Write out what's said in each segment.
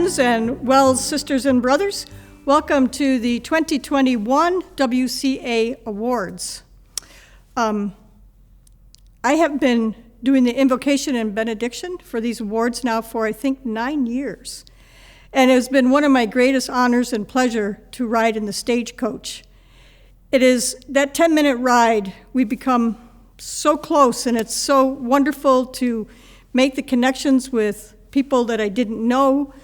friends and Wells sisters and brothers. Welcome to the 2021 WCA Awards. I have been doing the invocation and benediction for these awards now for, I think, 9 years. And it has been one of my greatest honors and pleasure to ride in the stagecoach. It is that 10-minute ride, we become so close, and it's so wonderful to make the connections with people that I didn't know,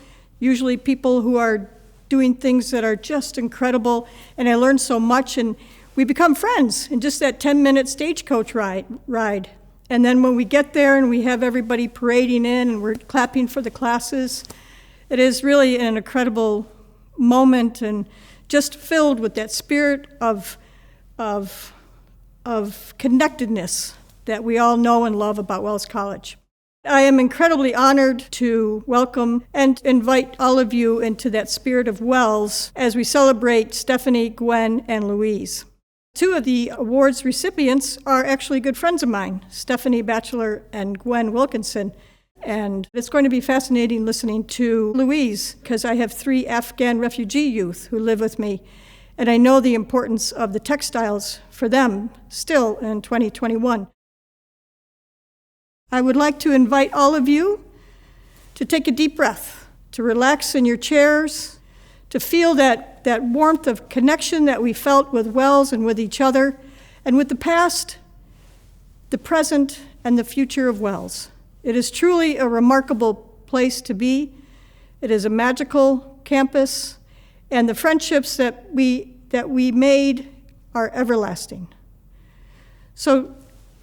usually people who are doing things that are just incredible, and I learned so much, and we become friends in just that 10-minute stagecoach ride. And then when we get there and we have everybody parading in and we're clapping for the classes, it is really an incredible moment and just filled with that spirit of connectedness that we all know and love about Wells College. I am incredibly honored to welcome and invite all of you into that spirit of Wells as we celebrate Stephanie, Gwen, and Louise. Two of the awards recipients are actually good friends of mine, Stephanie Batcheller and Gwen Wilkinson. And it's going to be fascinating listening to Louise, because I have 3 Afghan refugee youth who live with me, and I know the importance of the textiles for them still in 2021. I would like to invite all of you to take a deep breath, to relax in your chairs, to feel that warmth of connection that we felt with Wells and with each other, and with the past, the present, and the future of Wells. It is truly a remarkable place to be. It is a magical campus, and the friendships that we made are everlasting. So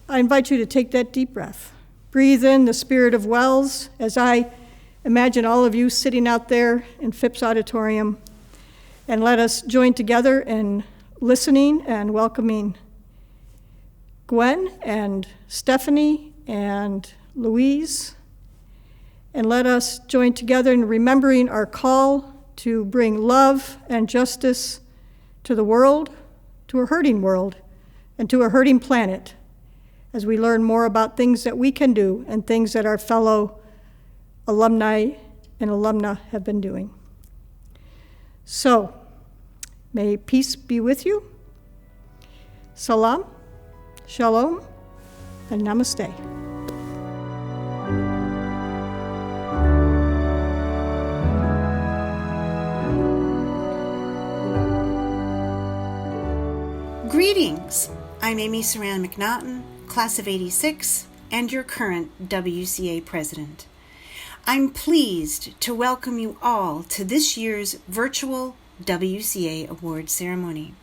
I invite you to take that deep breath. Breathe in the spirit of Wells as I imagine all of you sitting out there in Phipps Auditorium, and let us join together in listening and welcoming Gwen and Stephanie and Louise, and let us join together in remembering our call to bring love and justice to the world, to a hurting world, and to a hurting planet, as we learn more about things that we can do and things that our fellow alumni and alumna have been doing. So, may peace be with you. Salam, shalom, and namaste. Greetings! I'm Amy Saran McNaughton, class of '86, and your current WCA president. I'm pleased to welcome you all to this year's virtual WCA award ceremony.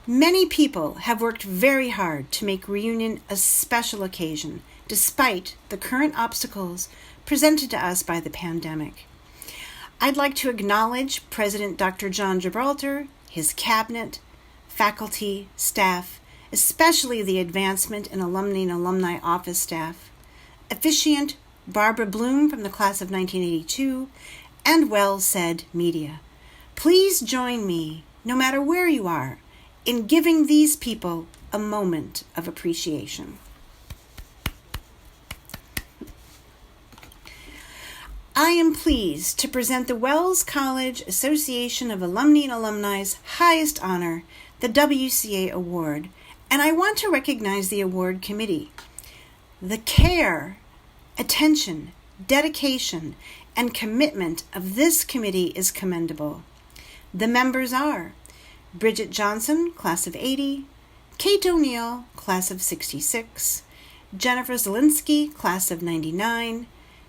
Many people have worked very hard to make reunion a special occasion, despite the current obstacles presented to us by the pandemic. I'd like to acknowledge President Dr. John Gibraltar, his cabinet, faculty, staff, especially the Advancement and Alumni and Alumni Office staff, officiant Barbara Bloom from the class of 1982, and Wells Said Media. Please join me, no matter where you are, in giving these people a moment of appreciation. I am pleased to present the Wells College Association of Alumni and Alumni's highest honor, the WCA Award, and I want to recognize the award committee. The care, attention, dedication, and commitment of this committee is commendable. The members are Bridget Johnson, class of '80, Kate O'Neill, class of '66, Jennifer Zielinski, class of '99,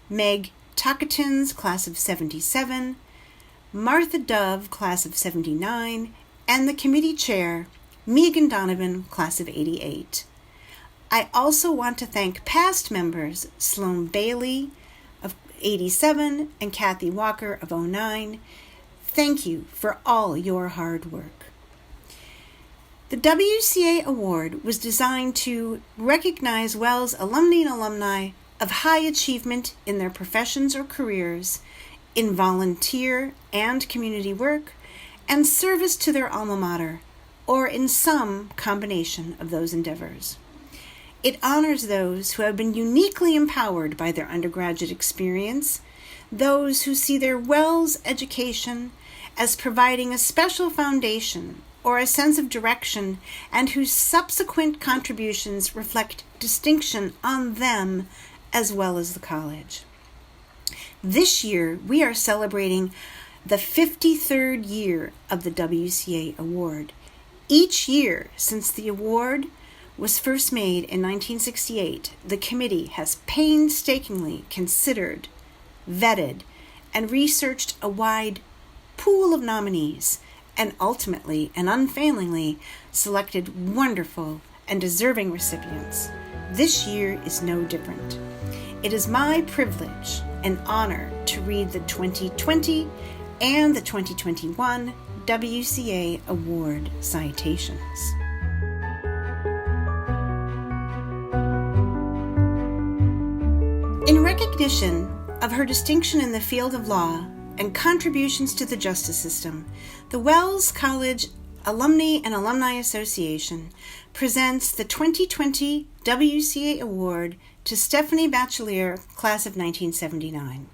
Meg Takatins, class of '77, Martha Dove, class of '79, and the committee chair, Megan Donovan, class of '88. I also want to thank past members, Sloan Bailey of '87 and Kathy Walker of '09. Thank you for all your hard work. The WCA Award was designed to recognize Wells alumni and alumni of high achievement in their professions or careers, in volunteer and community work, and service to their alma mater, or in some combination of those endeavors. It honors those who have been uniquely empowered by their undergraduate experience, those who see their WELS education as providing a special foundation or a sense of direction, and whose subsequent contributions reflect distinction on them as well as the college. This year, we are celebrating the 53rd year of the WCA Award. Each year since the award was first made in 1968, the committee has painstakingly considered, vetted, and researched a wide pool of nominees, and ultimately and unfailingly selected wonderful and deserving recipients. This year is no different. It is my privilege and honor to read the 2020 and the 2021 WCA Award citations. In recognition of her distinction in the field of law and contributions to the justice system, the Wells College Alumni and Alumni Association presents the 2020 WCA Award to Stephanie Batchelor, class of 1979.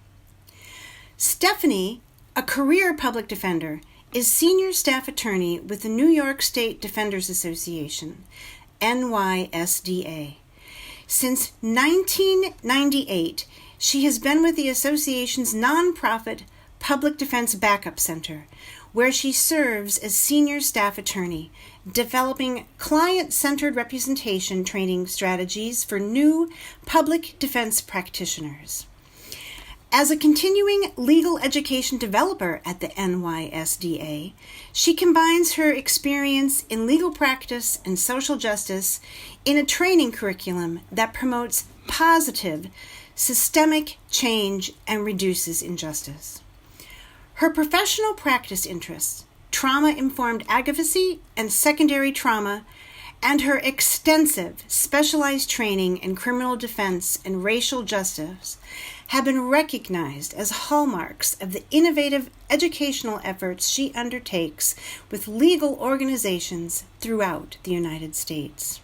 Stephanie, a career public defender, is senior staff attorney with the New York State Defenders Association, NYSDA. Since 1998, she has been with the association's nonprofit Public Defense Backup Center, where she serves as senior staff attorney, developing client-centered representation training strategies for new public defense practitioners. As a continuing legal education developer at the NYSDA, she combines her experience in legal practice and social justice in a training curriculum that promotes positive, systemic change and reduces injustice. Her professional practice interests, trauma-informed advocacy and secondary trauma, and her extensive specialized training in criminal defense and racial justice have been recognized as hallmarks of the innovative educational efforts she undertakes with legal organizations throughout the United States.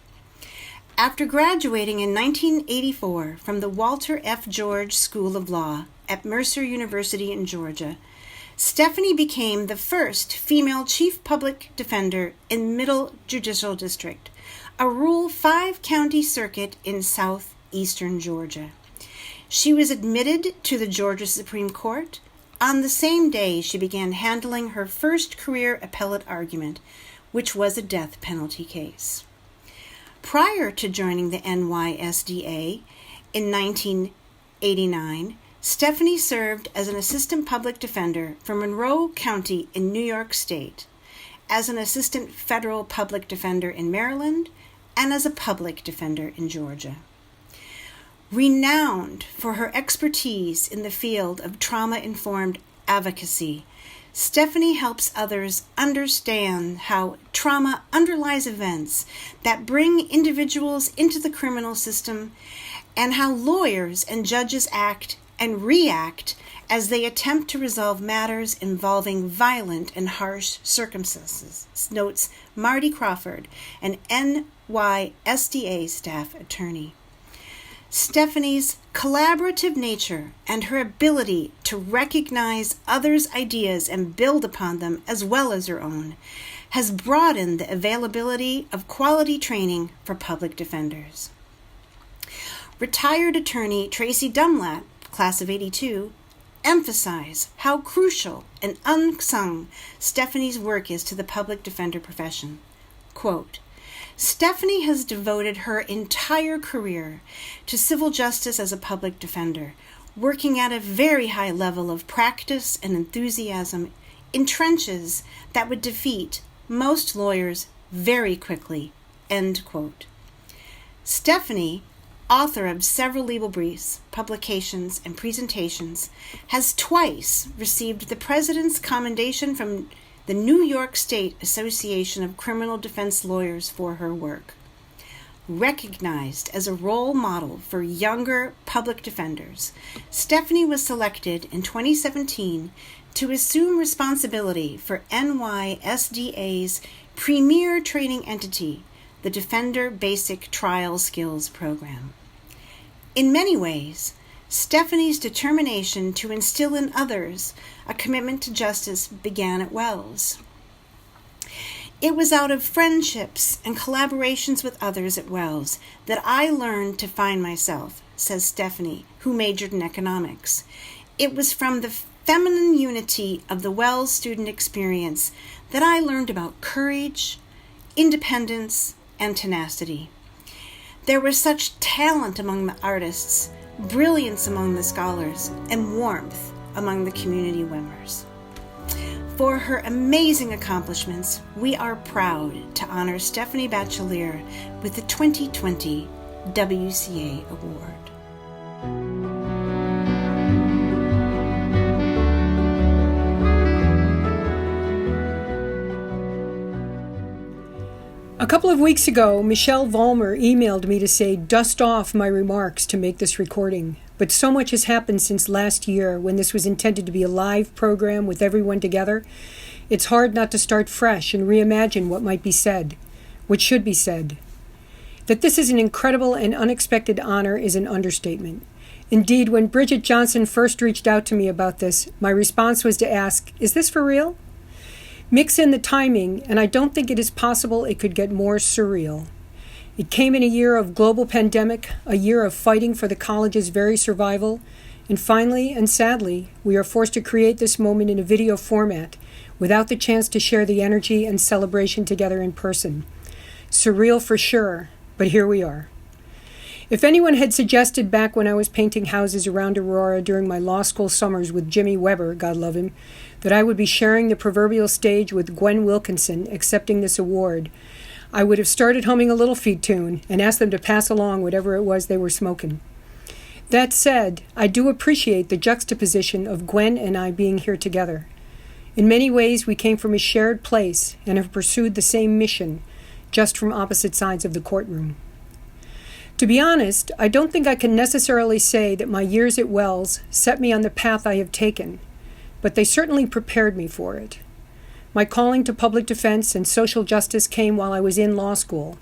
After graduating in 1984 from the Walter F. George School of Law at Mercer University in Georgia, Stephanie became the first female chief public defender in Middle Judicial District, a Rule 5 county circuit in southeastern Georgia. She was admitted to the Georgia Supreme Court on the same day she began handling her first career appellate argument, which was a death penalty case. Prior to joining the NYSDA in 1989, Stephanie served as an assistant public defender for Monroe County in New York State, as an assistant federal public defender in Maryland, and as a public defender in Georgia. Renowned for her expertise in the field of trauma-informed advocacy, Stephanie helps others understand how trauma underlies events that bring individuals into the criminal system, and how lawyers and judges act and react as they attempt to resolve matters involving violent and harsh circumstances, notes Marty Crawford, an NYSDA staff attorney. Stephanie's collaborative nature and her ability to recognize others' ideas and build upon them as well as her own has broadened the availability of quality training for public defenders. Retired attorney Tracy Dunlap, class of 82, emphasize how crucial and unsung Stephanie's work is to the public defender profession. Quote, Stephanie has devoted her entire career to civil justice as a public defender, working at a very high level of practice and enthusiasm in trenches that would defeat most lawyers very quickly. End quote. Stephanie, author of several legal briefs, publications, and presentations, has twice received the President's Commendation from the New York State Association of Criminal Defense Lawyers for her work. Recognized as a role model for younger public defenders, Stephanie was selected in 2017 to assume responsibility for NYSDA's premier training entity, the Defender Basic Trial Skills Program. In many ways, Stephanie's determination to instill in others a commitment to justice began at Wells. It was out of friendships and collaborations with others at Wells that I learned to find myself, says Stephanie, who majored in economics. It was from the feminine unity of the Wells student experience that I learned about courage, independence, and tenacity. There was such talent among the artists, brilliance among the scholars, and warmth among the community members. For her amazing accomplishments, we are proud to honor Stephanie Batchelor with the 2020 WCA Award. A couple of weeks ago, Michelle Vollmer emailed me to say, dust off my remarks to make this recording. But so much has happened since last year when this was intended to be a live program with everyone together. It's hard not to start fresh and reimagine what might be said, what should be said. That this is an incredible and unexpected honor is an understatement. Indeed, when Bridget Johnson first reached out to me about this, my response was to ask, is this for real? Mix in the timing, and I don't think it is possible it could get more surreal. It came in a year of global pandemic, a year of fighting for the college's very survival, and finally, and sadly, we are forced to create this moment in a video format without the chance to share the energy and celebration together in person. Surreal for sure, but here we are. If anyone had suggested back when I was painting houses around Aurora during my law school summers with Jimmy Weber, God love him, that I would be sharing the proverbial stage with Gwen Wilkinson accepting this award, I would have started humming a Little Feat tune and asked them to pass along whatever it was they were smoking. That said, I do appreciate the juxtaposition of Gwen and I being here together. In many ways, we came from a shared place and have pursued the same mission, just from opposite sides of the courtroom. To be honest, I don't think I can necessarily say that my years at Wells set me on the path I have taken, but they certainly prepared me for it. My calling to public defense and social justice came while I was in law school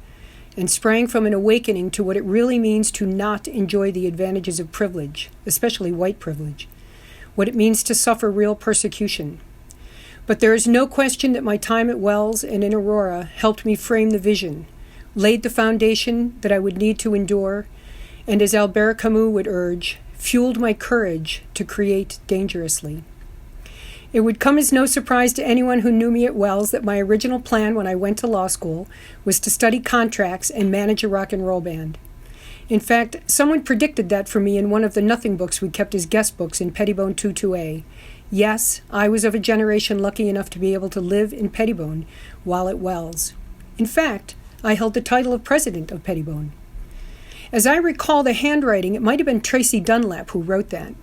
and sprang from an awakening to what it really means to not enjoy the advantages of privilege, especially white privilege, what it means to suffer real persecution. But there is no question that my time at Wells and in Aurora helped me frame the vision, laid the foundation that I would need to endure, and as Albert Camus would urge, fueled my courage to create dangerously. It would come as no surprise to anyone who knew me at Wells that my original plan when I went to law school was to study contracts and manage a rock and roll band. In fact, someone predicted that for me in one of the Nothing books we kept as guest books in Pettibone 22A. Yes, I was of a generation lucky enough to be able to live in Pettibone while at Wells. In fact, I held the title of president of Pettibone. As I recall the handwriting, it might have been Tracy Dunlap who wrote that.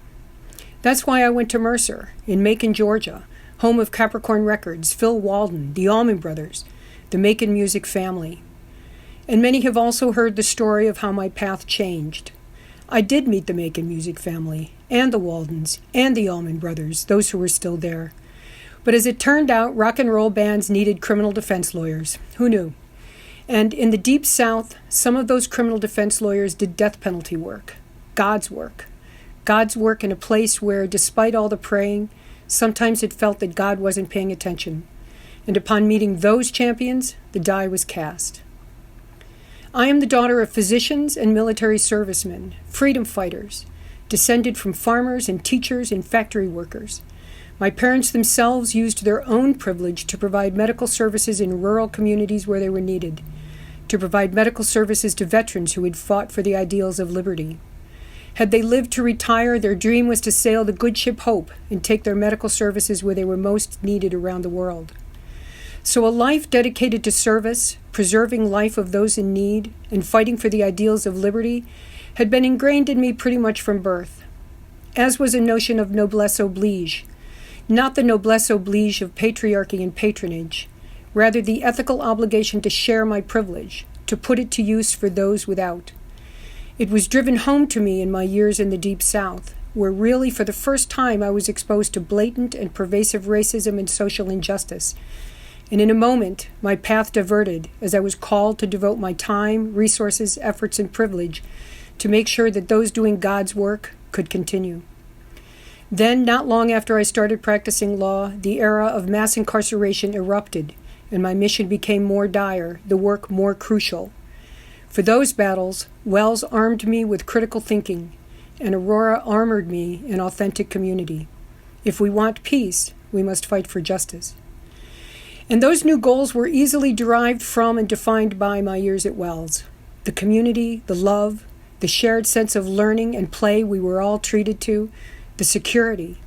That's why I went to Mercer, in Macon, Georgia, home of Capricorn Records, Phil Walden, the Allman Brothers, the Macon music family. And many have also heard the story of how my path changed. I did meet the Macon music family, and the Waldens, and the Allman Brothers, those who were still there. But as it turned out, rock and roll bands needed criminal defense lawyers. Who knew? And in the Deep South, some of those criminal defense lawyers did death penalty work, God's work. God's work in a place where, despite all the praying, sometimes it felt that God wasn't paying attention. And upon meeting those champions, the die was cast. I am the daughter of physicians and military servicemen, freedom fighters, descended from farmers and teachers and factory workers. My parents themselves used their own privilege to provide medical services in rural communities where they were needed, to provide medical services to veterans who had fought for the ideals of liberty. Had they lived to retire, their dream was to sail the good ship Hope and take their medical services where they were most needed around the world. So a life dedicated to service, preserving life of those in need, and fighting for the ideals of liberty had been ingrained in me pretty much from birth, as was a notion of noblesse oblige, not the noblesse oblige of patriarchy and patronage, rather the ethical obligation to share my privilege, to put it to use for those without. It was driven home to me in my years in the Deep South, where really for the first time I was exposed to blatant and pervasive racism and social injustice. And in a moment, my path diverted as I was called to devote my time, resources, efforts, and privilege to make sure that those doing God's work could continue. Then, not long after I started practicing law, the era of mass incarceration erupted, and my mission became more dire, the work more crucial. For those battles, Wells armed me with critical thinking, and Aurora armored me in authentic community. If we want peace, we must fight for justice. And those new goals were easily derived from and defined by my years at Wells. The community, the love, the shared sense of learning and play we were all treated to, the security.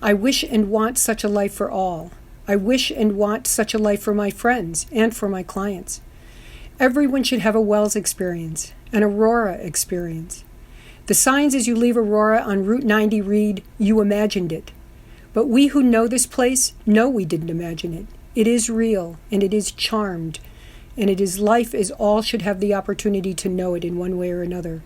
I wish and want such a life for all. I wish and want such a life for my friends and for my clients. Everyone should have a Wells experience, an Aurora experience. The signs as you leave Aurora on Route 90 read, "You imagined it." But we who know this place know we didn't imagine it. It is real, and it is charmed, and it is life as all should have the opportunity to know it in one way or another.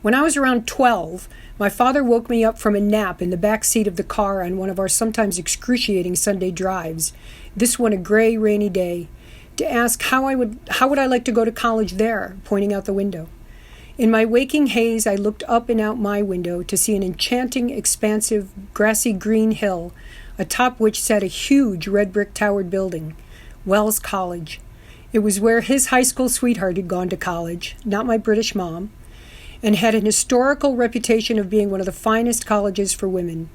When I was around 12, my father woke me up from a nap in the back seat of the car on one of our sometimes excruciating Sunday drives, this one a gray, rainy day, to ask how would I like to go to college there, pointing out the window. In my waking haze, I looked up and out my window to see an enchanting, expansive, grassy green hill, atop which sat a huge red brick towered building, Wells College. It was where his high school sweetheart had gone to college, not my British mom, and had an historical reputation of being one of the finest colleges for women.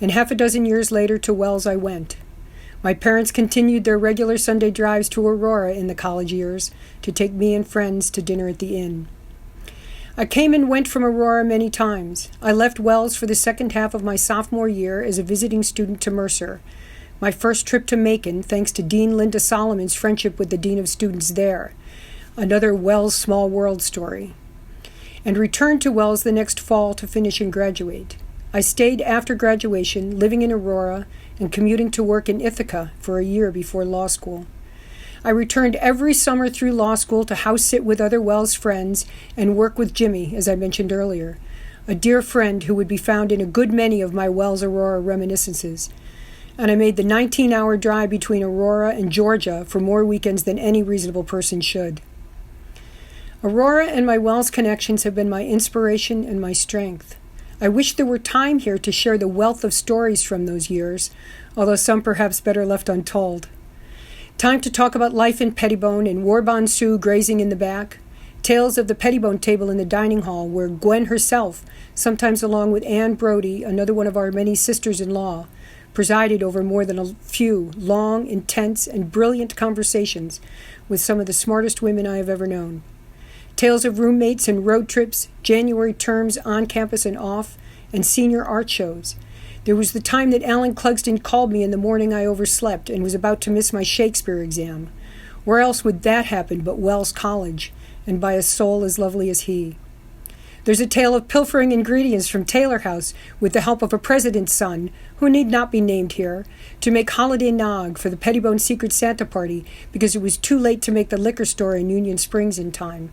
And half a dozen years later to Wells I went. My parents continued their regular Sunday drives to Aurora in the college years to take me and friends to dinner at the inn. I came and went from Aurora many times. I left Wells for the second half of my sophomore year as a visiting student to Mercer, my first trip to Macon thanks to Dean Linda Solomon's friendship with the Dean of Students there, another Wells small world story, and returned to Wells the next fall to finish and graduate. I stayed after graduation, living in Aurora and commuting to work in Ithaca for a year before law school. I returned every summer through law school to house sit with other Wells friends and work with Jimmy, as I mentioned earlier, a dear friend who would be found in a good many of my Wells-Aurora reminiscences. And I made the 19-hour drive between Aurora and Georgia for more weekends than any reasonable person should. Aurora and my Wells connections have been my inspiration and my strength. I wish there were time here to share the wealth of stories from those years, although some perhaps better left untold. Time to talk about life in Pettibone and Warbon Sioux grazing in the back. Tales of the Pettibone table in the dining hall where Gwen herself, sometimes along with Anne Brody, another one of our many sisters-in-law, presided over more than a few long, intense, and brilliant conversations with some of the smartest women I have ever known. Tales of roommates and road trips, January terms on campus and off, and senior art shows. There was the time that Alan Clugston called me in the morning I overslept and was about to miss my Shakespeare exam. Where else would that happen but Wells College, and by a soul as lovely as he? There's a tale of pilfering ingredients from Taylor House with the help of a president's son, who need not be named here, to make holiday nog for the Pettibone Secret Santa party because it was too late to make the liquor store in Union Springs in time.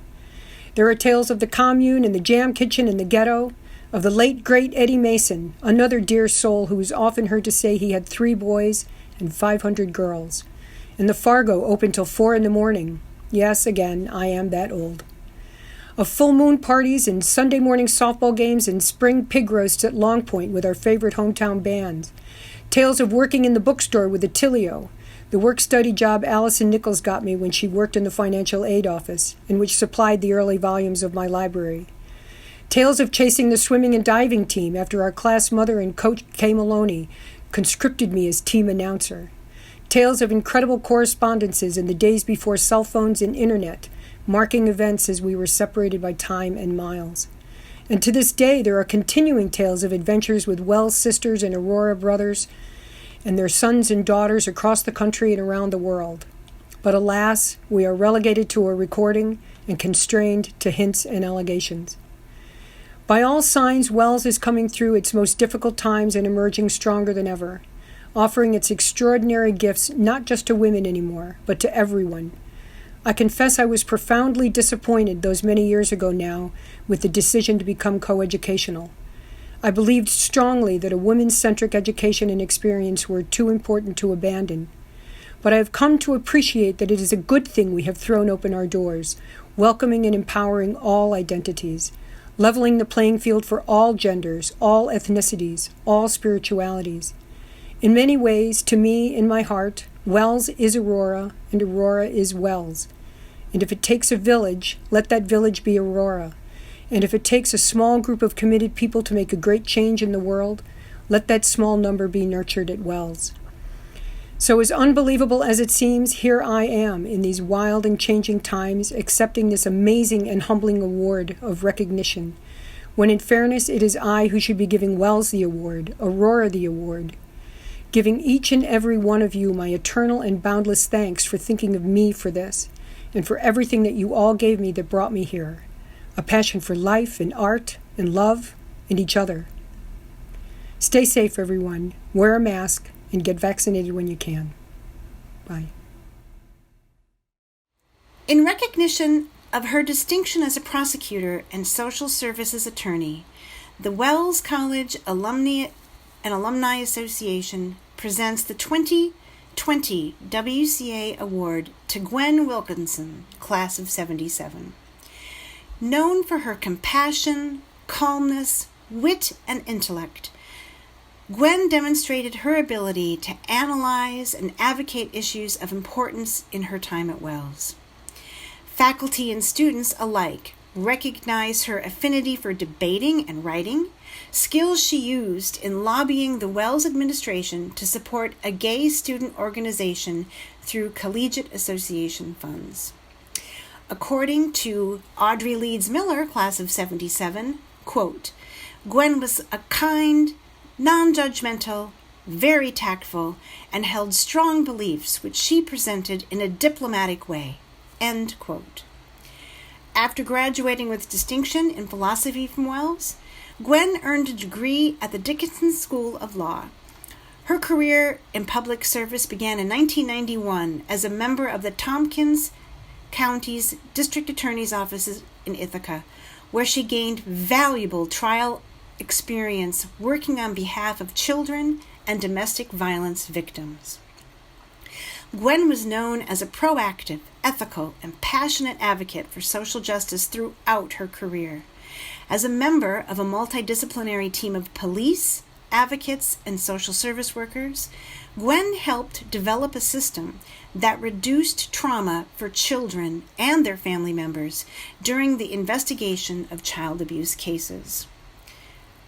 There are tales of the commune and the jam kitchen and the ghetto, of the late, great Eddie Mason, another dear soul who is often heard to say he had 3 boys and 500 girls. And the Fargo open till 4 a.m. Yes, again, I am that old. Of full moon parties and Sunday morning softball games and spring pig roasts at Long Point with our favorite hometown bands. Tales of working in the bookstore with Attilio, the work-study job Allison Nichols got me when she worked in the financial aid office, and which supplied the early volumes of my library. Tales of chasing the swimming and diving team after our class mother and Coach Kay Maloney conscripted me as team announcer. Tales of incredible correspondences in the days before cell phones and internet, marking events as we were separated by time and miles. And to this day, there are continuing tales of adventures with Wells sisters and Aurora brothers and their sons and daughters across the country and around the world. But alas, we are relegated to a recording and constrained to hints and allegations. By all signs, Wells is coming through its most difficult times and emerging stronger than ever, offering its extraordinary gifts not just to women anymore, but to everyone. I confess I was profoundly disappointed those many years ago now with the decision to become coeducational. I believed strongly that a women-centric education and experience were too important to abandon. But I have come to appreciate that it is a good thing we have thrown open our doors, welcoming and empowering all identities, leveling the playing field for all genders, all ethnicities, all spiritualities. In many ways, to me, in my heart, Wells is Aurora, and Aurora is Wells. And if it takes a village, let that village be Aurora. And if it takes a small group of committed people to make a great change in the world, let that small number be nurtured at Wells. So as unbelievable as it seems, here I am in these wild and changing times, accepting this amazing and humbling award of recognition, when in fairness it is I who should be giving Wells the award, Aurora the award, giving each and every one of you my eternal and boundless thanks for thinking of me for this, and for everything that you all gave me that brought me here, a passion for life and art and love and each other. Stay safe, everyone. Wear a mask and get vaccinated when you can. Bye. In recognition of her distinction as a prosecutor and social services attorney, the Wells College Alumni and Alumni Association presents the 2020 WCA Award to Gwen Wilkinson, class of 77. Known for her compassion, calmness, wit, and intellect, Gwen demonstrated her ability to analyze and advocate issues of importance in her time at Wells. Faculty and students alike recognize her affinity for debating and writing, skills she used in lobbying the Wells administration to support a gay student organization through collegiate association funds. According to Audrey Leeds Miller, class of 77, quote, Gwen was a kind, non-judgmental, very tactful, and held strong beliefs which she presented in a diplomatic way, end quote. After graduating with distinction in philosophy from Wells, Gwen earned a degree at the Dickinson School of Law. Her career in public service began in 1991 as a member of the Tompkins County's District Attorney's Office in Ithaca, where she gained valuable trial experience working on behalf of children and domestic violence victims. Gwen was known as a proactive, ethical, and passionate advocate for social justice throughout her career. As a member of a multidisciplinary team of police, advocates, and social service workers, Gwen helped develop a system that reduced trauma for children and their family members during the investigation of child abuse cases.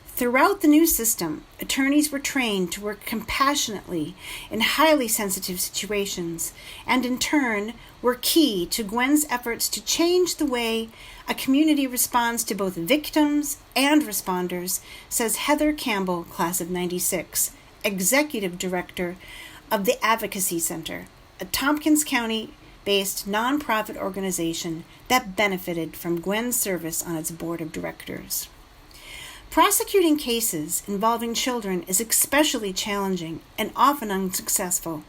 Throughout the new system, attorneys were trained to work compassionately in highly sensitive situations, and in turn were key to Gwen's efforts to change the way a community responds to both victims and responders, says Heather Campbell, class of 96, Executive Director of the Advocacy Center, a Tompkins County-based nonprofit organization that benefited from Gwen's service on its board of directors. Prosecuting cases involving children is especially challenging and often unsuccessful,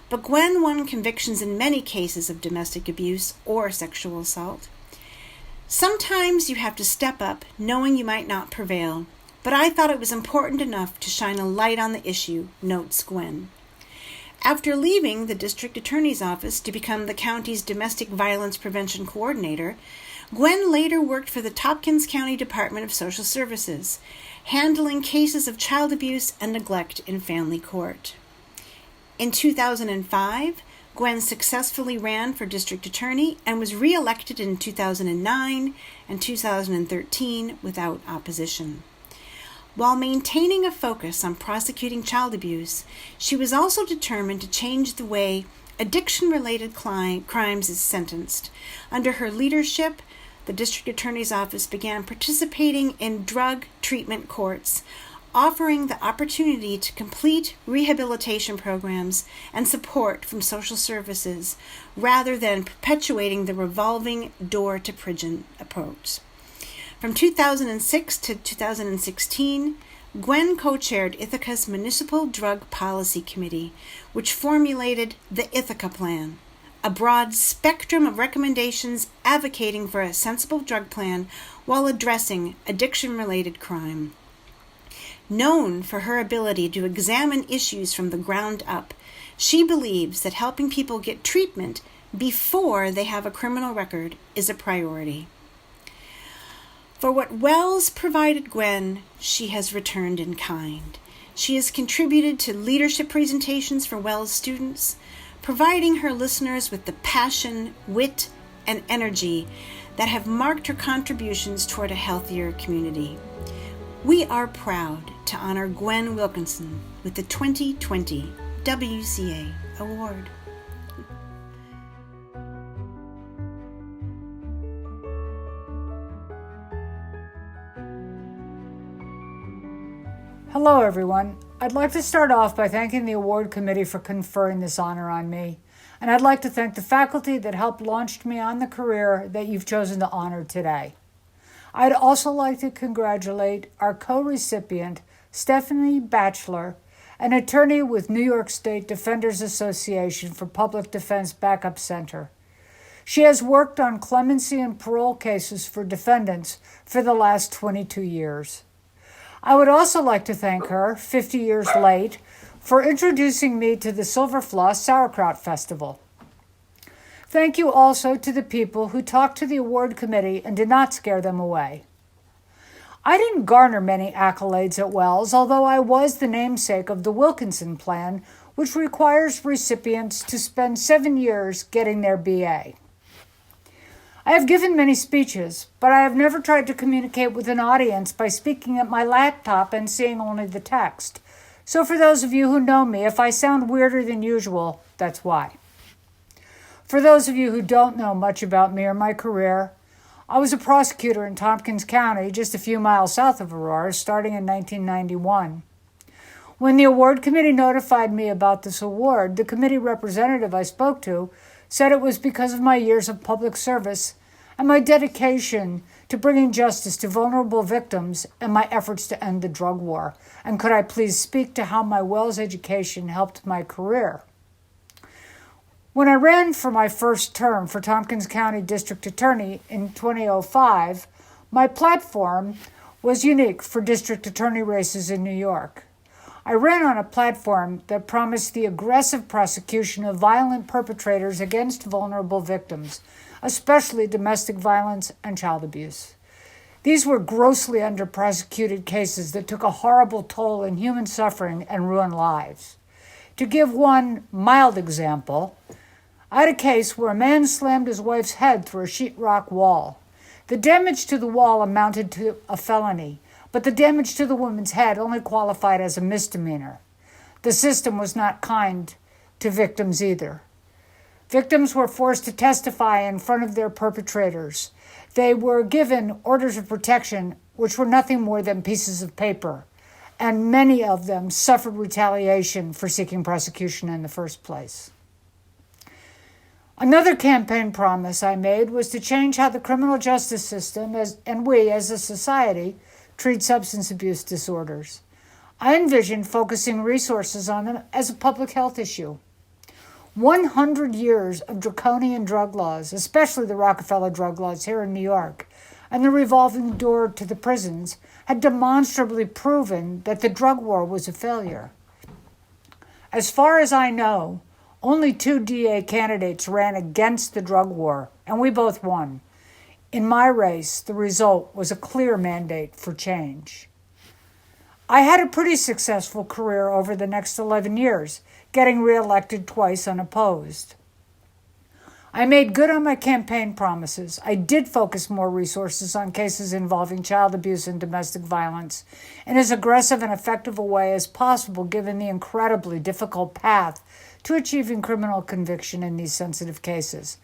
but Gwen won convictions in many cases of domestic abuse or sexual assault. Sometimes you have to step up knowing you might not prevail, but I thought it was important enough to shine a light on the issue, notes Gwen. After leaving the district attorney's office to become the county's domestic violence prevention coordinator, Gwen later worked for the Tompkins County Department of Social Services, handling cases of child abuse and neglect in family court. In 2005, Gwen successfully ran for district attorney and was re-elected in 2009 and 2013 without opposition. While maintaining a focus on prosecuting child abuse, she was also determined to change the way addiction-related crimes is sentenced. Under her leadership, the district attorney's office began participating in drug treatment courts, offering the opportunity to complete rehabilitation programs and support from social services, rather than perpetuating the revolving door-to-prison approach. From 2006 to 2016, Gwen co-chaired Ithaca's Municipal Drug Policy Committee, which formulated the Ithaca Plan, a broad spectrum of recommendations advocating for a sensible drug plan while addressing addiction-related crime. Known for her ability to examine issues from the ground up, she believes that helping people get treatment before they have a criminal record is a priority. For what Wells provided Gwen, she has returned in kind. She has contributed to leadership presentations for Wells students, providing her listeners with the passion, wit, and energy that have marked her contributions toward a healthier community. We are proud to honor Gwen Wilkinson with the 2020 WCA Award. Hello, everyone. I'd like to start off by thanking the award committee for conferring this honor on me. And I'd like to thank the faculty that helped launch me on the career that you've chosen to honor today. I'd also like to congratulate our co-recipient, Stephanie Batcheller, an attorney with New York State Defenders Association for Public Defense Backup Center. She has worked on clemency and parole cases for defendants for the last 22 years. I would also like to thank her, 50 years late, for introducing me to the Silverfloss Sauerkraut Festival. Thank you also to the people who talked to the award committee and did not scare them away. I didn't garner many accolades at Wells, although I was the namesake of the Wilkinson Plan, which requires recipients to spend 7 years getting their BA. I have given many speeches, but I have never tried to communicate with an audience by speaking at my laptop and seeing only the text. So for those of you who know me, if I sound weirder than usual, that's why. For those of you who don't know much about me or my career, I was a prosecutor in Tompkins County, just a few miles south of Aurora, starting in 1991. When the award committee notified me about this award, the committee representative I spoke to said it was because of my years of public service and my dedication to bringing justice to vulnerable victims and my efforts to end the drug war. And could I please speak to how my Wells education helped my career? When I ran for my first term for Tompkins County District Attorney in 2005, my platform was unique for district attorney races in New York. I ran on a platform that promised the aggressive prosecution of violent perpetrators against vulnerable victims, especially domestic violence and child abuse. These were grossly under-prosecuted cases that took a horrible toll in human suffering and ruined lives. To give one mild example, I had a case where a man slammed his wife's head through a sheetrock wall. The damage to the wall amounted to a felony, but the damage to the woman's head only qualified as a misdemeanor. The system was not kind to victims either. Victims were forced to testify in front of their perpetrators. They were given orders of protection, which were nothing more than pieces of paper, and many of them suffered retaliation for seeking prosecution in the first place. Another campaign promise I made was to change how the criminal justice system and we as a society treat substance abuse disorders. I envisioned focusing resources on them as a public health issue. 100 years of draconian drug laws, especially the Rockefeller drug laws here in New York, and the revolving door to the prisons, had demonstrably proven that the drug war was a failure. As far as I know, only 2 DA candidates ran against the drug war, and we both won. In my race, the result was a clear mandate for change. I had a pretty successful career over the next 11 years, getting reelected twice unopposed. I made good on my campaign promises. I did focus more resources on cases involving child abuse and domestic violence in as aggressive and effective a way as possible given the incredibly difficult path to achieving criminal conviction in these sensitive cases,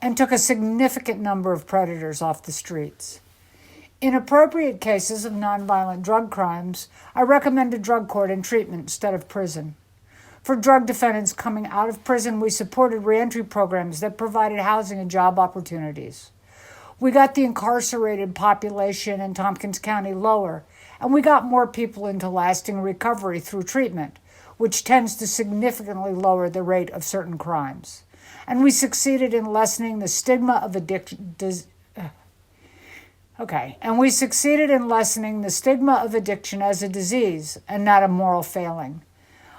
and took a significant number of predators off the streets. In appropriate cases of nonviolent drug crimes, I recommended drug court and treatment instead of prison. For drug defendants coming out of prison, we supported reentry programs that provided housing and job opportunities. We got the incarcerated population in Tompkins County lower, and we got more people into lasting recovery through treatment, which tends to significantly lower the rate of certain crimes. And we succeeded in lessening the stigma of addiction. As a disease and not a moral failing.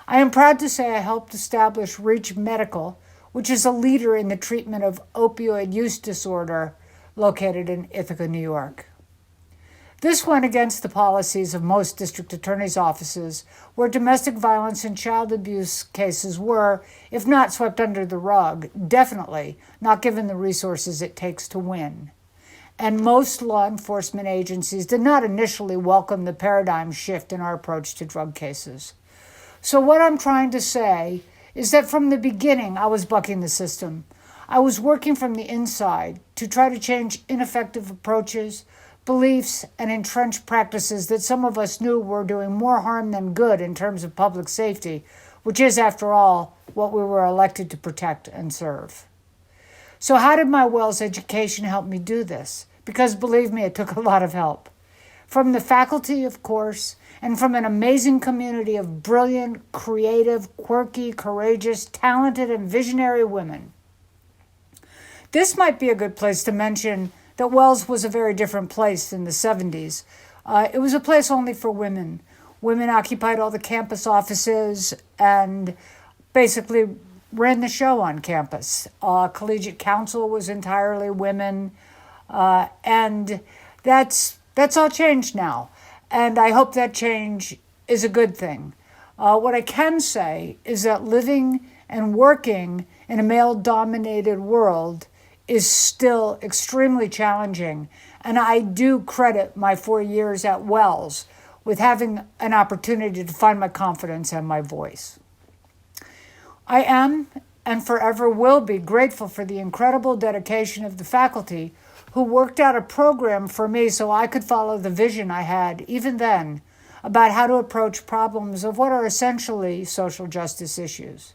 I am proud to say I helped establish Reach Medical, which is a leader in the treatment of opioid use disorder located in Ithaca, New York. This went against the policies of most district attorneys' offices, where domestic violence and child abuse cases were, if not swept under the rug, definitely not given the resources it takes to win. And most law enforcement agencies did not initially welcome the paradigm shift in our approach to drug cases. So what I'm trying to say is that from the beginning, I was bucking the system. I was working from the inside to try to change ineffective approaches, beliefs, and entrenched practices that some of us knew were doing more harm than good in terms of public safety, which is, after all, what we were elected to protect and serve. So how did my Wells education help me do this? Because believe me, it took a lot of help. From the faculty, of course, and from an amazing community of brilliant, creative, quirky, courageous, talented, and visionary women. This might be a good place to mention that Wells was a very different place in the 70s. It was a place only for women. Women occupied all the campus offices and basically ran the show on campus. Collegiate council was entirely women, and that's all changed now. And I hope that change is a good thing. What I can say is that living and working in a male-dominated world is still extremely challenging, and I do credit my 4 years at Wells with having an opportunity to find my confidence and my voice. I am and forever will be grateful for the incredible dedication of the faculty who worked out a program for me so I could follow the vision I had, even then, about how to approach problems of what are essentially social justice issues.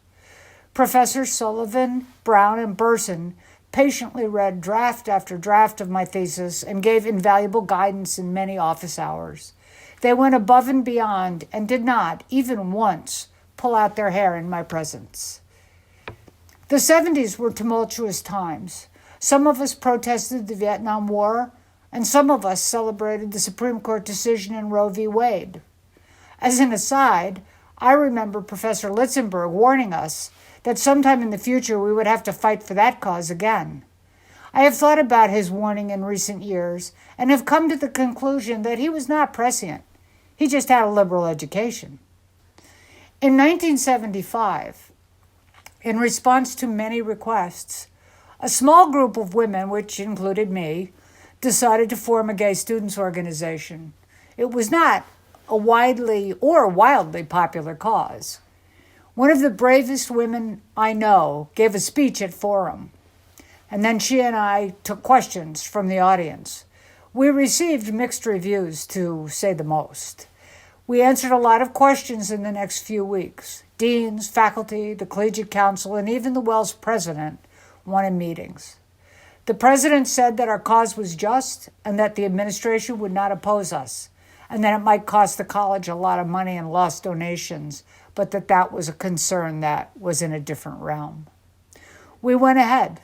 Professors Sullivan, Brown, and Burson patiently read draft after draft of my thesis and gave invaluable guidance in many office hours. They went above and beyond and did not, even once, pull out their hair in my presence. The 70s were tumultuous times. Some of us protested the Vietnam War, and some of us celebrated the Supreme Court decision in Roe v. Wade. As an aside, I remember Professor Litzenberg warning us that sometime in the future we would have to fight for that cause again. I have thought about his warning in recent years and have come to the conclusion that he was not prescient. He just had a liberal education. In 1975, in response to many requests, a small group of women, which included me, decided to form a gay students organization. It was not a widely or wildly popular cause. One of the bravest women I know gave a speech at Forum, and then she and I took questions from the audience. We received mixed reviews, to say the most. We answered a lot of questions in the next few weeks. Deans, faculty, the collegiate council, and even the Wells president wanted meetings. The president said that our cause was just and that the administration would not oppose us, and that it might cost the college a lot of money and lost donations, but that was a concern that was in a different realm. We went ahead.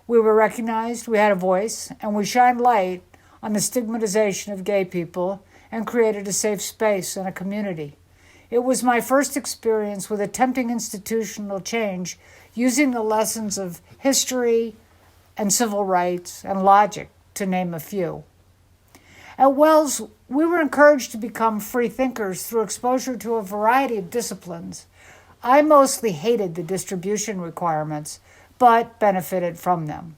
We were recognized, we had a voice, and we shined light on the stigmatization of gay people and created a safe space and a community. It was my first experience with attempting institutional change using the lessons of history and civil rights and logic, to name a few. At Wells, we were encouraged to become free thinkers through exposure to a variety of disciplines. I mostly hated the distribution requirements, but benefited from them.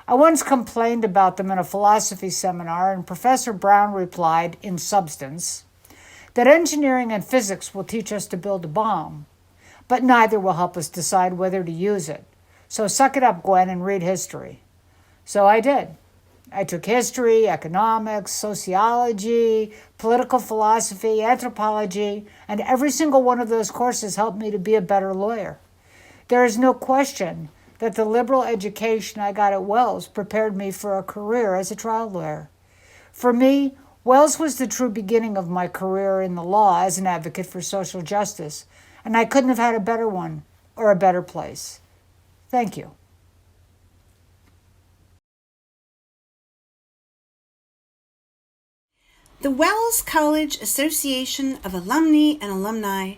I once complained about them in a philosophy seminar, and Professor Brown replied, in substance, that engineering and physics will teach us to build a bomb, but neither will help us decide whether to use it. So suck it up, Gwen, and read history. So I did. I took history, economics, sociology, political philosophy, anthropology, and every single one of those courses helped me to be a better lawyer. There is no question that the liberal education I got at Wells prepared me for a career as a trial lawyer. For me, Wells was the true beginning of my career in the law as an advocate for social justice, and I couldn't have had a better one or a better place. Thank you. The Wells College Association of Alumni and Alumni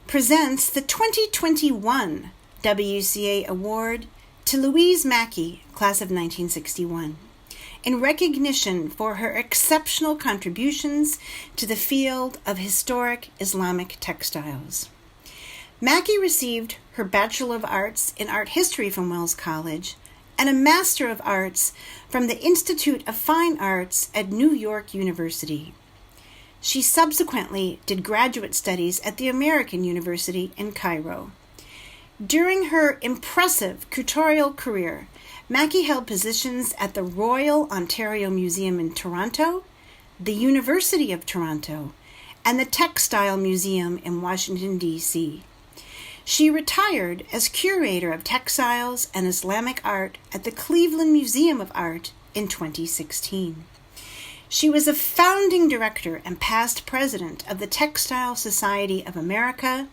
presents the 2021 WCA Award to Louise Mackey, class of 1961. in recognition for her exceptional contributions to the field of historic Islamic textiles. Mackie received her Bachelor of Arts in Art History from Wells College and a Master of Arts from the Institute of Fine Arts at New York University. She subsequently did graduate studies at the American University in Cairo. During her impressive curatorial career, Mackie held positions at the Royal Ontario Museum in Toronto, the University of Toronto, and the Textile Museum in Washington, D.C. She retired as curator of textiles and Islamic art at the Cleveland Museum of Art in 2016. She was a founding director and past president of the Textile Society of America,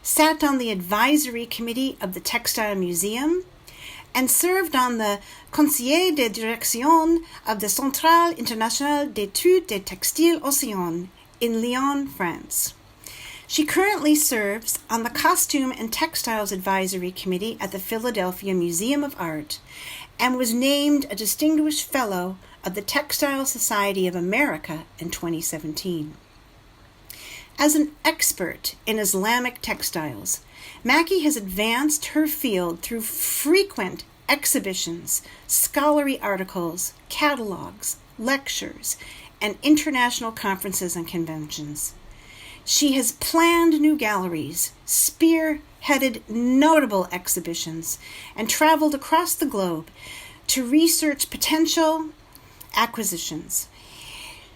sat on the advisory committee of the Textile Museum, and served on the Conseil de Direction of the Centrale Internationale d'Études des Textiles Océans in Lyon, France. She currently serves on the Costume and Textiles Advisory Committee at the Philadelphia Museum of Art and was named a Distinguished Fellow of the Textile Society of America in 2017. As an expert in Islamic textiles, Mackie has advanced her field through frequent exhibitions, scholarly articles, catalogs, lectures, and international conferences and conventions. She has planned new galleries, spearheaded notable exhibitions, and traveled across the globe to research potential acquisitions.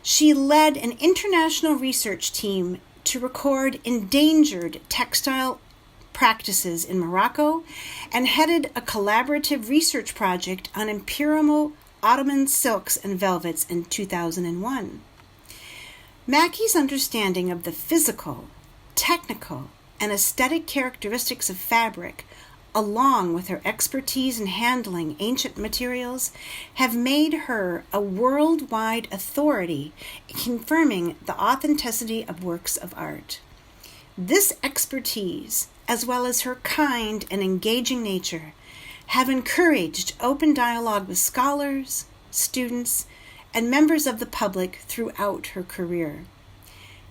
She led an international research team to record endangered textile practices in Morocco and headed a collaborative research project on imperial Ottoman silks and velvets in 2001. Mackie's understanding of the physical, technical, and aesthetic characteristics of fabric, along with her expertise in handling ancient materials, have made her a worldwide authority in confirming the authenticity of works of art. This expertise, as well as her kind and engaging nature, have encouraged open dialogue with scholars, students, and members of the public throughout her career.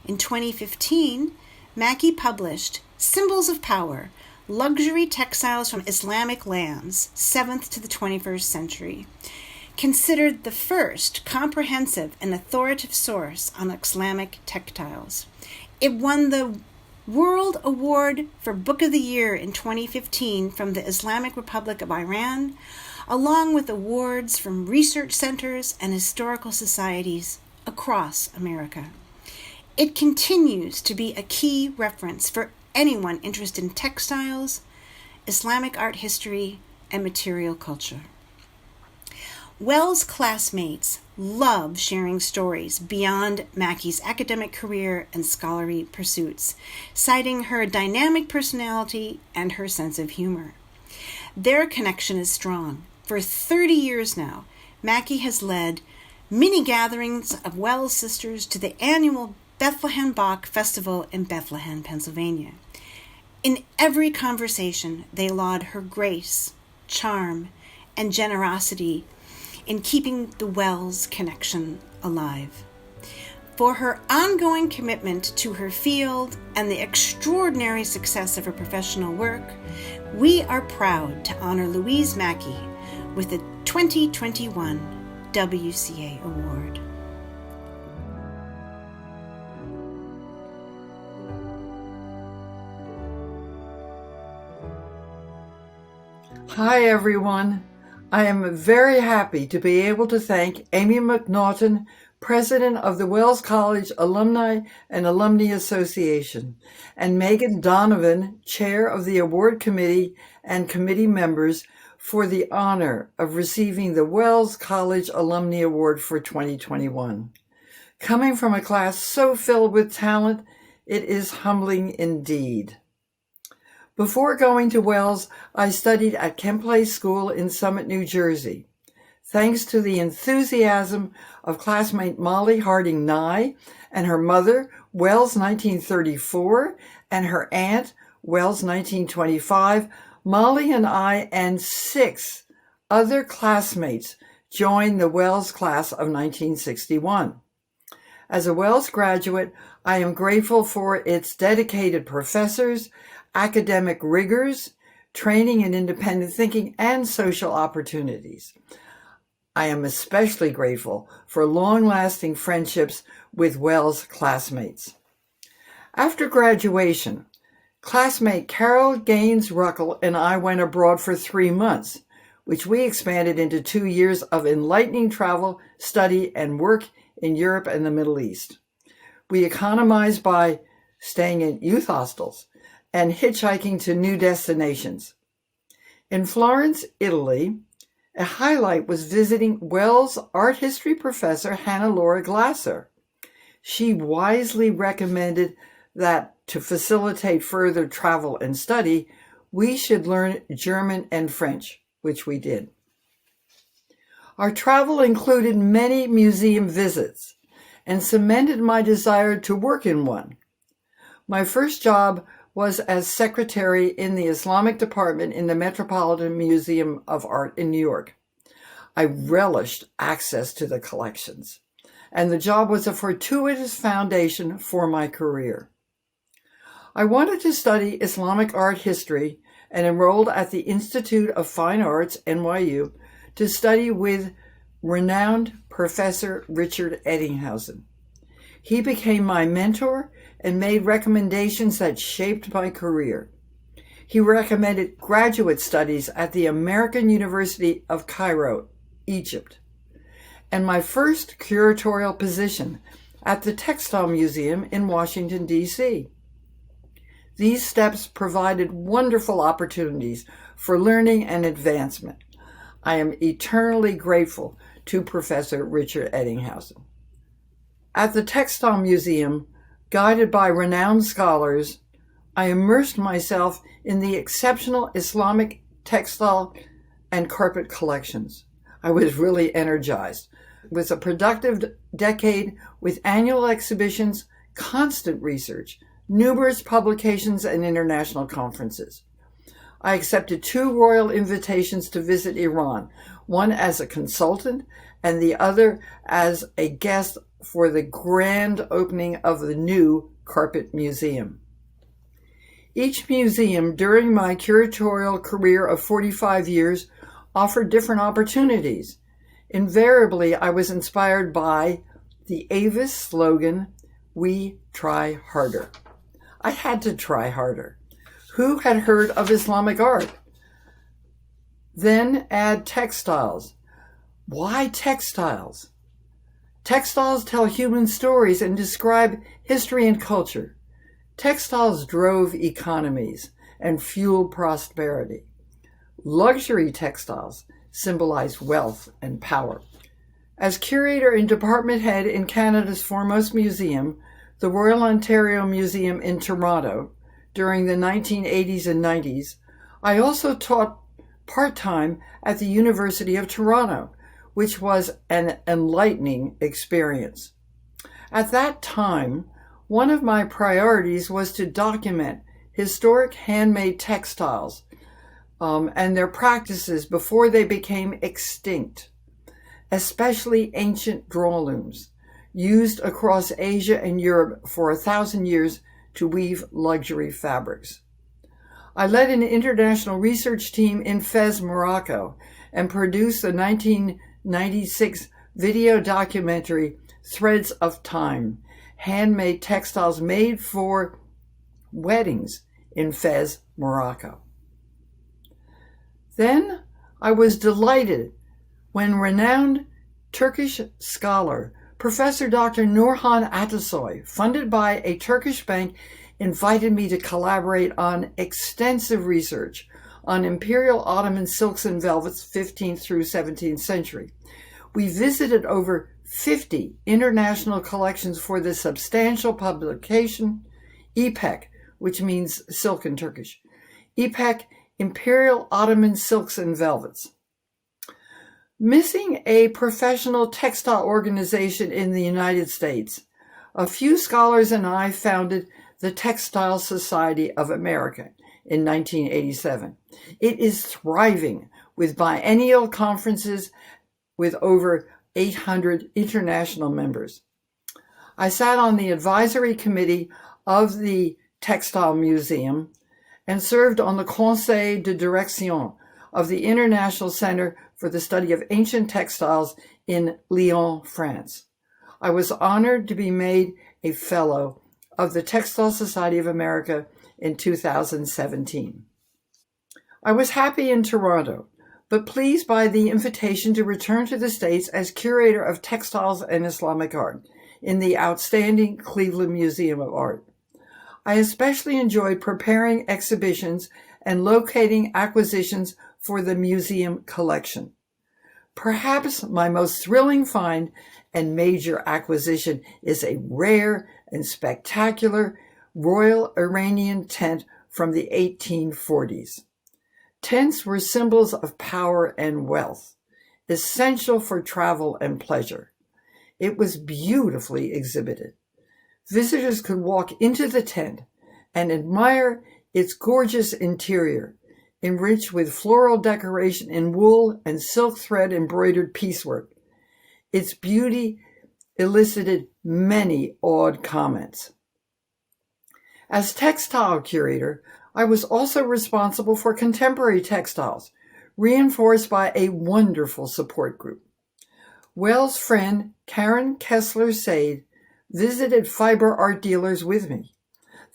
In 2015, Mackie published Symbols of Power, Luxury Textiles from Islamic Lands, 7th to the 21st Century, considered the first comprehensive and authoritative source on Islamic textiles. It won the World Award for Book of the Year in 2015 from the Islamic Republic of Iran, along with awards from research centers and historical societies across America. It continues to be a key reference for anyone interested in textiles, Islamic art history, and material culture. Wells' classmates love sharing stories beyond Mackie's academic career and scholarly pursuits, citing her dynamic personality and her sense of humor. Their connection is strong. For 30 years now, Mackie has led mini gatherings of Wells sisters to the annual Bethlehem Bach Festival in Bethlehem, Pennsylvania. In every conversation, they laud her grace, charm, and generosity in keeping the Wells connection alive. For her ongoing commitment to her field and the extraordinary success of her professional work, we are proud to honor Louise Mackey with the 2021 WCA Award. Hi everyone. I am very happy to be able to thank Amy McNaughton, President of the Wells College Alumni and Alumni Association, and Megan Donovan, Chair of the Award Committee and committee members, for the honor of receiving the Wells College Alumni Award for 2021. Coming from a class so filled with talent, it is humbling indeed. Before going to Wells, I studied at Kent Place School in Summit, New Jersey. Thanks to the enthusiasm of classmate Molly Harding Nye and her mother, Wells 1934, and her aunt, Wells 1925, Molly and I and 6 other classmates joined the Wells class of 1961. As a Wells graduate, I am grateful for its dedicated professors, academic rigors, training in independent thinking, and social opportunities. I am especially grateful for long-lasting friendships with Wells classmates. After graduation, classmate Carol Gaines Ruckel and I went abroad for 3 months, which we expanded into 2 years of enlightening travel, study, and work in Europe and the Middle East. We economized by staying in youth hostels and hitchhiking to new destinations. In Florence, Italy, a highlight was visiting Wells art history professor Hannah-Laura Glasser. She wisely recommended that to facilitate further travel and study, we should learn German and French, which we did. Our travel included many museum visits and cemented my desire to work in one. My first job was as secretary in the Islamic department in the Metropolitan Museum of Art in New York. I relished access to the collections, and the job was a fortuitous foundation for my career. I wanted to study Islamic art history and enrolled at the Institute of Fine Arts, NYU, to study with renowned Professor Richard Eddinghausen. He became my mentor and made recommendations that shaped my career. He recommended graduate studies at the American University of Cairo, Egypt, and my first curatorial position at the Textile Museum in Washington, D.C. These steps provided wonderful opportunities for learning and advancement. I am eternally grateful to Professor Richard Eddinghausen. At the Textile Museum, guided by renowned scholars, I immersed myself in the exceptional Islamic textile and carpet collections. I was really energized. It was a productive decade with annual exhibitions, constant research, numerous publications, and international conferences. I accepted 2 royal invitations to visit Iran, one as a consultant and the other as a guest for the grand opening of the new Carpet Museum. Each museum during my curatorial career of 45 years offered different opportunities. Invariably, I was inspired by the Avis slogan, "We try harder." I had to try harder. Who had heard of Islamic art? Then add textiles. Why textiles? Textiles tell human stories and describe history and culture. Textiles drove economies and fueled prosperity. Luxury textiles symbolize wealth and power. As curator and department head in Canada's foremost museum, the Royal Ontario Museum in Toronto, during the 1980s and 90s, I also taught part-time at the University of Toronto, which was an enlightening experience. At that time, one of my priorities was to document historic handmade textiles and their practices before they became extinct, especially ancient drawlooms, used across Asia and Europe for 1,000 years to weave luxury fabrics. I led an international research team in Fez, Morocco, and produced the 1996 video documentary Threads of Time, handmade textiles made for weddings in Fez, Morocco. Then I was delighted when renowned Turkish scholar Professor Dr. Nurhan Atasoy, funded by a Turkish bank, invited me to collaborate on extensive research on Imperial Ottoman silks and velvets, 15th through 17th century. We visited over 50 international collections for the substantial publication, İpek, which means silk in Turkish. İpek, Imperial Ottoman silks and velvets. Missing a professional textile organization in the United States, a few scholars and I founded the Textile Society of America in 1987. It is thriving with biennial conferences with over 800 international members. I sat on the advisory committee of the Textile Museum and served on the Conseil de Direction of the International Center for the Study of Ancient Textiles in Lyon, France. I was honored to be made a fellow of the Textile Society of America in 2017. I was happy in Toronto, but pleased by the invitation to return to the States as curator of textiles and Islamic art in the outstanding Cleveland Museum of Art. I especially enjoyed preparing exhibitions and locating acquisitions for the museum collection. Perhaps my most thrilling find and major acquisition is a rare and spectacular Royal Iranian tent from the 1840s. Tents were symbols of power and wealth, essential for travel and pleasure. It was beautifully exhibited. Visitors could walk into the tent and admire its gorgeous interior, enriched with floral decoration in wool and silk thread embroidered piecework. Its beauty elicited many awed comments. As textile curator, I was also responsible for contemporary textiles, reinforced by a wonderful support group. Wells' friend Karen Kessler-Sade visited fiber art dealers with me.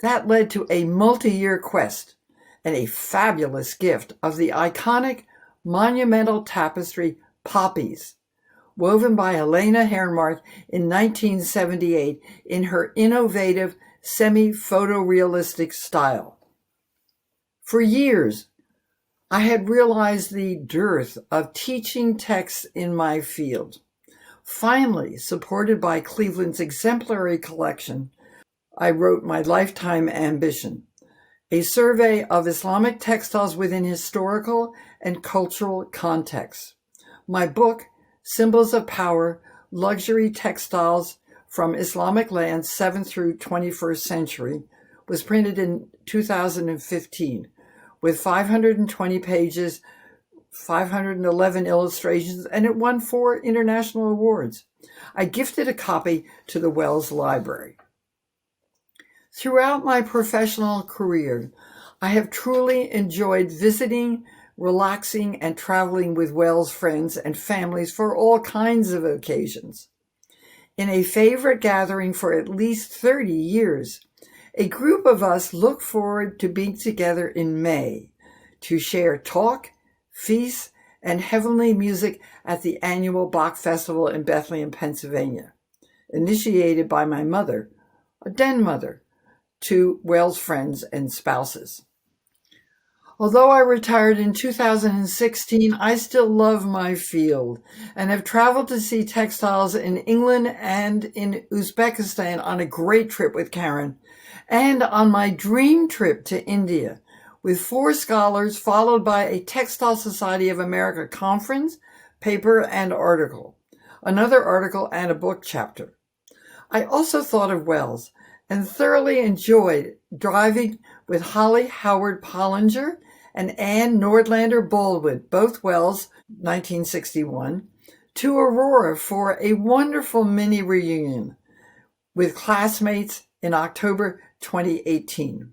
That led to a multi-year quest and a fabulous gift of the iconic monumental tapestry Poppies, woven by Helena Herrnmark in 1978 in her innovative semi-photorealistic style. For years, I had realized the dearth of teaching texts in my field. Finally, supported by Cleveland's exemplary collection, I wrote my lifetime ambition, a survey of Islamic textiles within historical and cultural contexts. My book, Symbols of Power, Luxury Textiles from Islamic Lands 7th through 21st Century, was printed in 2015 with 520 pages, 511 illustrations, and it won 4 international awards. I gifted a copy to the Wells Library. Throughout my professional career, I have truly enjoyed visiting, relaxing, and traveling with Wells friends and families for all kinds of occasions. In a favorite gathering for at least 30 years, a group of us look forward to being together in May to share talk, feasts, and heavenly music at the annual Bach Festival in Bethlehem, Pennsylvania, initiated by my mother, a den mother, to Wells friends and spouses. Although I retired in 2016, I still love my field and have traveled to see textiles in England and in Uzbekistan on a great trip with Karen, and on my dream trip to India with 4 scholars, followed by a Textile Society of America conference, paper, and article, another article, and a book chapter. I also thought of Wells and thoroughly enjoyed driving with Holly Howard Pollinger and Anne Nordlander Baldwin, both Wells, 1961, to Aurora for a wonderful mini reunion with classmates in October 2018.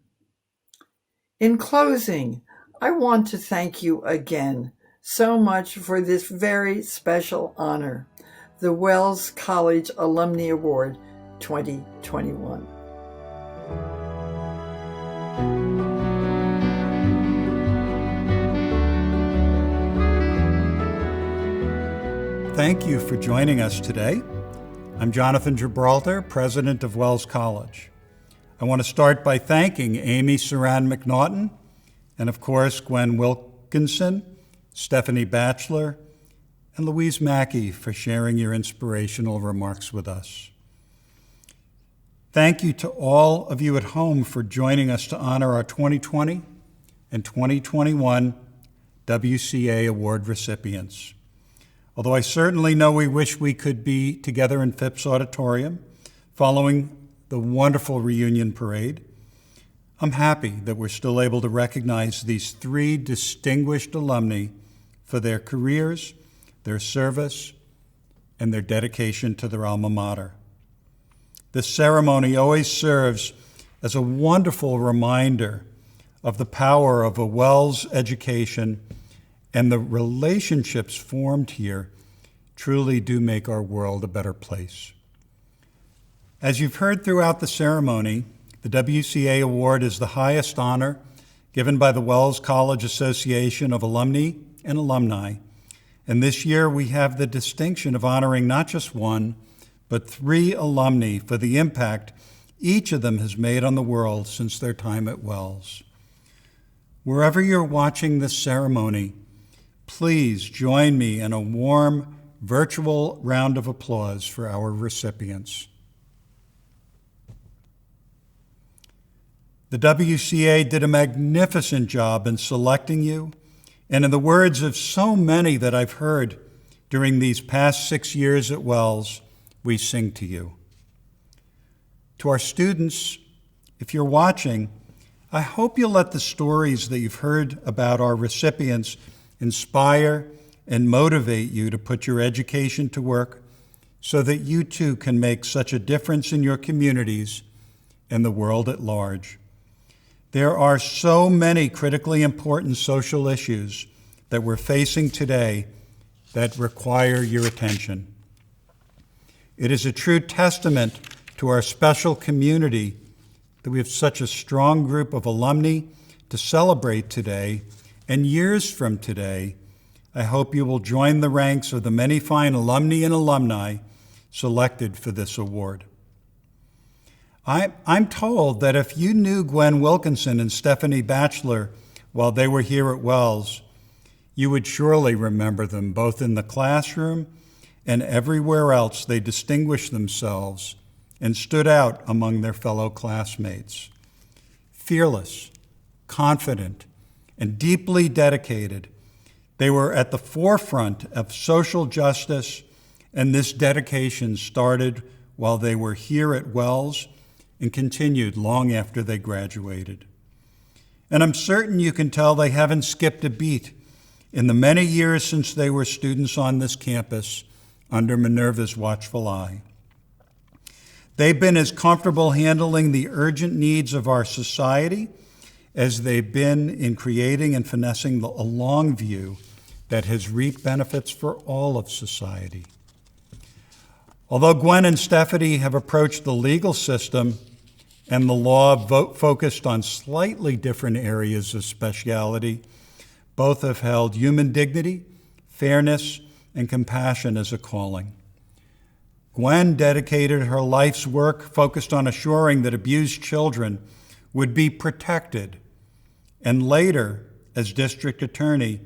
In closing, I want to thank you again so much for this very special honor, the Wells College Alumni Award 2021. Thank you for joining us today. I'm Jonathan Gibraltar, president of Wells College. I want to start by thanking Amy Saran McNaughton and, of course, Gwen Wilkinson, Stephanie Batcheller, and Louise Mackey for sharing your inspirational remarks with us. Thank you to all of you at home for joining us to honor our 2020 and 2021 WCA Award recipients. Although I certainly know we wish we could be together in Phipps Auditorium following the wonderful reunion parade, I'm happy that we're still able to recognize these 3 distinguished alumni for their careers, their service, and their dedication to their alma mater. This ceremony always serves as a wonderful reminder of the power of a WELS education, and the relationships formed here truly do make our world a better place. As you've heard throughout the ceremony, the WCA Award is the highest honor given by the WELS College Association of Alumni and Alumni. And this year we have the distinction of honoring not just one, but 3 alumni for the impact each of them has made on the world since their time at WELS. Wherever you're watching this ceremony, please join me in a warm virtual round of applause for our recipients. The WCA did a magnificent job in selecting you, and in the words of so many that I've heard during these past 6 years at WELS, we sing to you. To our students, if you're watching, I hope you'll let the stories that you've heard about our recipients inspire and motivate you to put your education to work so that you too can make such a difference in your communities and the world at large. There are so many critically important social issues that we're facing today that require your attention. It is a true testament to our special community that we have such a strong group of alumni to celebrate today, and years from today, I hope you will join the ranks of the many fine alumni and alumni selected for this award. I'm told that if you knew Gwen Wilkinson and Stephanie Batcheller while they were here at WELS, you would surely remember them both in the classroom and everywhere else they distinguished themselves and stood out among their fellow classmates. Fearless, confident, and deeply dedicated, they were at the forefront of social justice, and this dedication started while they were here at WELS and continued long after they graduated. And I'm certain you can tell they haven't skipped a beat in the many years since they were students on this campus under Minerva's watchful eye. They've been as comfortable handling the urgent needs of our society as they've been in creating and finessing a long view that has reaped benefits for all of society. Although Gwen and Stephanie have approached the legal system and the law focused on slightly different areas of speciality, both have held human dignity, fairness, and compassion as a calling. Gwen dedicated her life's work focused on assuring that abused children would be protected, and later, as district attorney,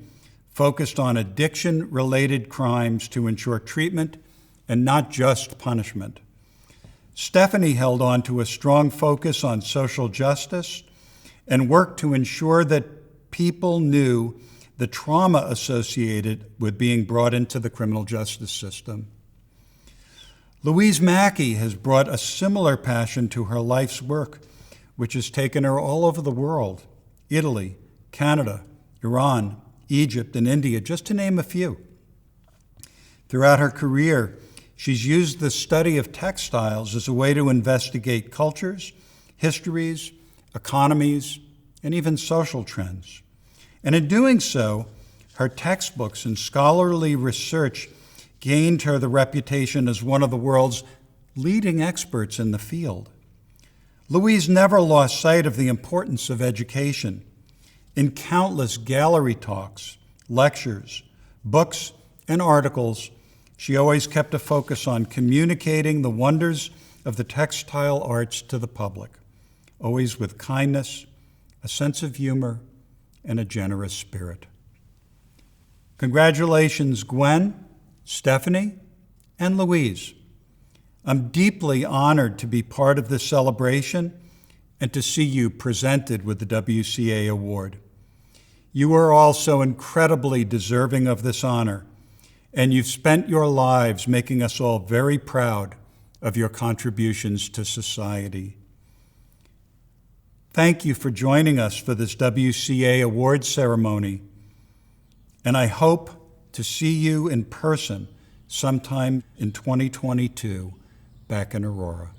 focused on addiction-related crimes to ensure treatment and not just punishment. Stephanie held on to a strong focus on social justice and worked to ensure that people knew the trauma associated with being brought into the criminal justice system. Louise Mackey has brought a similar passion to her life's work, which has taken her all over the world: Italy, Canada, Iran, Egypt, and India, just to name a few. Throughout her career, she's used the study of textiles as a way to investigate cultures, histories, economies, and even social trends. And in doing so, her textbooks and scholarly research gained her the reputation as one of the world's leading experts in the field. Louise never lost sight of the importance of education. In countless gallery talks, lectures, books, and articles, she always kept a focus on communicating the wonders of the textile arts to the public, always with kindness, a sense of humor, and a generous spirit. Congratulations, Gwen, Stephanie, and Louise. I'm deeply honored to be part of this celebration and to see you presented with the WCA Award. You are all so incredibly deserving of this honor, and you've spent your lives making us all very proud of your contributions to society. Thank you for joining us for this WCA Awards ceremony, and I hope to see you in person sometime in 2022 back in Aurora.